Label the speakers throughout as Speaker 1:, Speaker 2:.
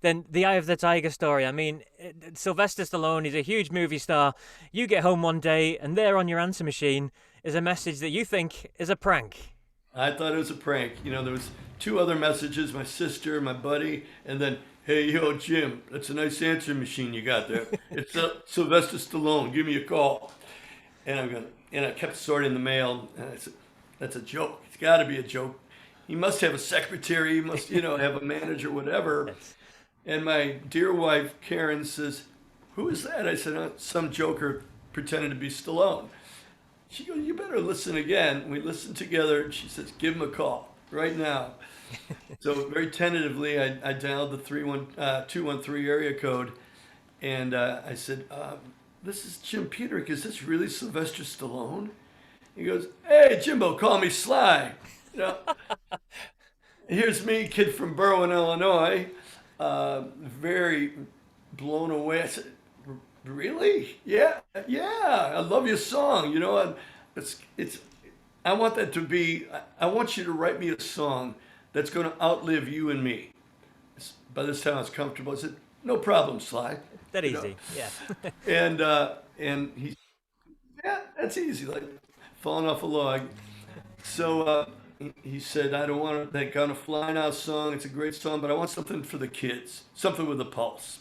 Speaker 1: then the Eye of the Tiger story. I mean, Sylvester Stallone is a huge movie star. You get home one day, and there on your answer machine is a message that you think is a prank.
Speaker 2: I thought it was a prank. There was two other messages, my sister, my buddy, and then, hey, yo, Jim, that's a nice answering machine you got there. It's Sylvester Stallone. Give me a call. And I kept sorting the mail, and I said, that's a joke. It's got to be a joke. He must have a secretary. He must, have a manager, whatever.
Speaker 1: Yes.
Speaker 2: And my dear wife, Karen, says, who is that? I said, some joker pretending to be Stallone. She goes, you better listen again. We listened together. She says, give him a call right now. So very tentatively, I dialed the 213 area code, and I said, this is Jim PETERIK. Is this really Sylvester Stallone? He goes, hey, Jimbo, call me Sly. You know, here's me, kid from Berwyn, Illinois, very blown away. I said, really? Yeah, yeah. I love your song. It's. I want that to be. I want you to write me a song that's going to outlive you and me. By this time, I was comfortable. I said, no problem, Sly.
Speaker 1: That
Speaker 2: You know,
Speaker 1: easy. Yeah.
Speaker 2: and he, yeah, that's easy, like falling off a log. So he said, I don't want that Gonna Fly Now song. It's a great song, but I want something for the kids, something with a pulse.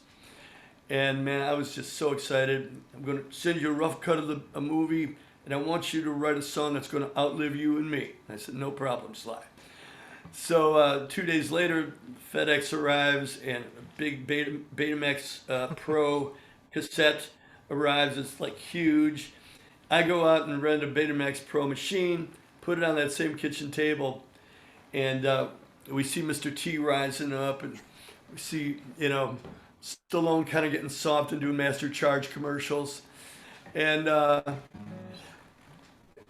Speaker 2: And man, I was just so excited. I'm going to send you a rough cut of a movie, and I want you to write a song that's going to outlive you and me. I said, no problem, Sly. So 2 days later, FedEx arrives, and a big Betamax Pro cassette arrives. It's like huge. I go out and rent a Betamax Pro machine, put it on that same kitchen table, and we see Mr. T rising up, and we see, Stallone kind of getting soft and doing Master Charge commercials. And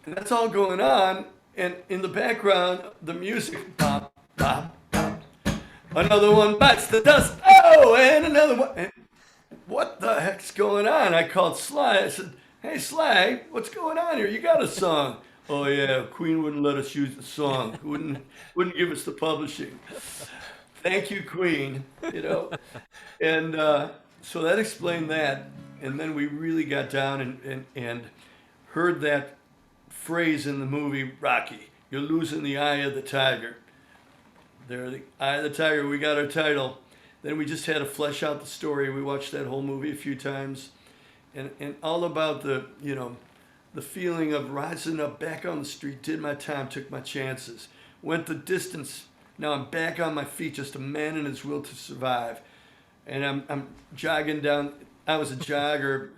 Speaker 2: that's all going on. And in the background, the music, bop, bop, bop. Another one bites the dust. Oh, and another one. And what the heck's going on? I called Sly. I said, hey, Sly, what's going on here? You got a song. Oh, yeah, Queen wouldn't let us use the song. Wouldn't give us the publishing. Thank you, Queen, And so that explained that. And then we really got down and heard that phrase in the movie Rocky. You're losing the eye of the tiger. There, the eye of the tiger. We got our title. Then we just had to flesh out the story. We watched that whole movie a few times, and all about the feeling of rising up back on the street. Did my time, took my chances, went the distance. Now I'm back on my feet, just a man in his will to survive. And I'm jogging down. I was a jogger,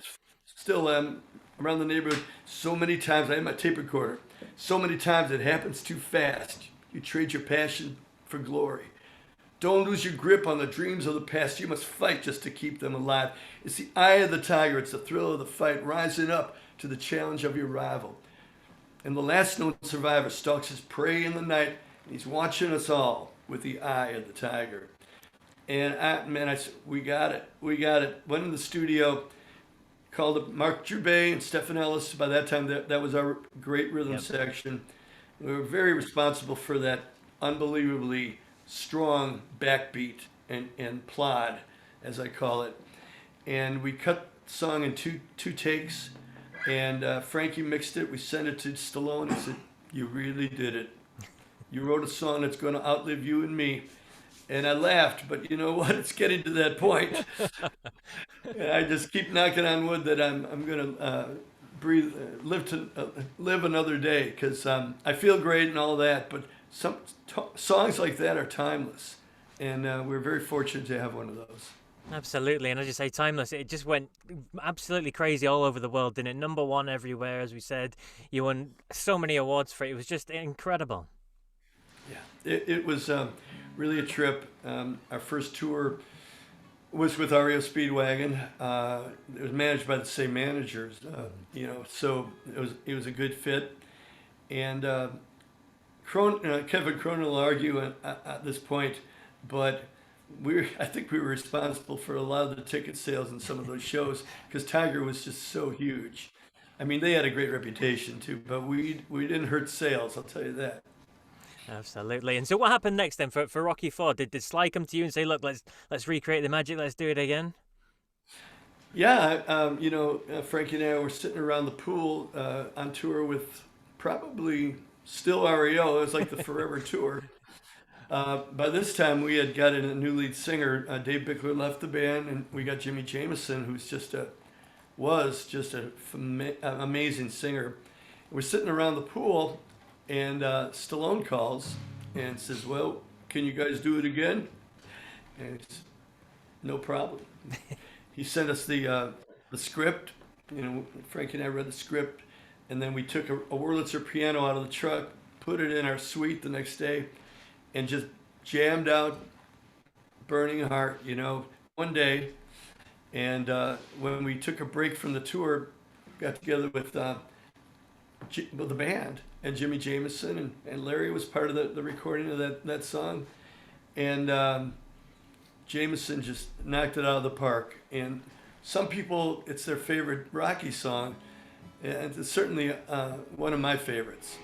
Speaker 2: still am, around the neighborhood so many times. I had my tape recorder. So many times it happens too fast. You trade your passion for glory. Don't lose your grip on the dreams of the past. You must fight just to keep them alive. It's the eye of the tiger. It's the thrill of the fight, rising up to the challenge of your rival. And the last known survivor stalks his prey in the night, and he's watching us all with the eye of the tiger. And I said, we got it. We got it. Went in the studio, called up Mark Jubay and Stephen Ellis. By that time, that was our great rhythm
Speaker 1: Yep.
Speaker 2: section. We were very responsible for that unbelievably strong backbeat and plod, as I call it. And we cut the song in two takes, and Frankie mixed it. We sent it to Stallone and said, you really did it. You wrote a song that's going to outlive you and me. And I laughed, but you know what? It's getting to that point. And I just keep knocking on wood that I'm going to breathe, live another day, because I feel great and all that. But some songs like that are timeless, and we're very fortunate to have one of those.
Speaker 1: Absolutely, and as you say, timeless. It just went absolutely crazy all over the world, didn't it? Number one everywhere, as we said. You won so many awards for it. It was just incredible.
Speaker 2: Yeah, it was really a trip. Our first tour was with REO Speedwagon. It was managed by the same managers, so it was a good fit. And Kevin Cronin will argue at this point, but I think we were responsible for a lot of the ticket sales in some of those shows because Tiger was just so huge. I mean, they had a great reputation too, but we didn't hurt sales. I'll tell you that.
Speaker 1: Absolutely. And so, what happened next then for Rocky Four? Did Sly come to you and say, "Look, let's recreate the magic. Let's do it again"?
Speaker 2: Yeah, Frankie and I were sitting around the pool on tour with probably still REO. It was like the Forever Tour. By this time, we had gotten a new lead singer. Dave Bickler left the band, and we got Jimmy Jameson, who's just a amazing singer. We're sitting around the pool, and Stallone calls and says, "Well, can you guys do it again?" And it's no problem. He sent us the script. Frankie and I read the script, and then we took a Wurlitzer piano out of the truck, put it in our suite the next day, and just jammed out "Burning Heart," one day. And when we took a break from the tour, got together with the band, and Jimmy Jameson and Larry was part of the recording of that song. And Jameson just knocked it out of the park. And some people, it's their favorite Rocky song, and it's certainly one of my favorites.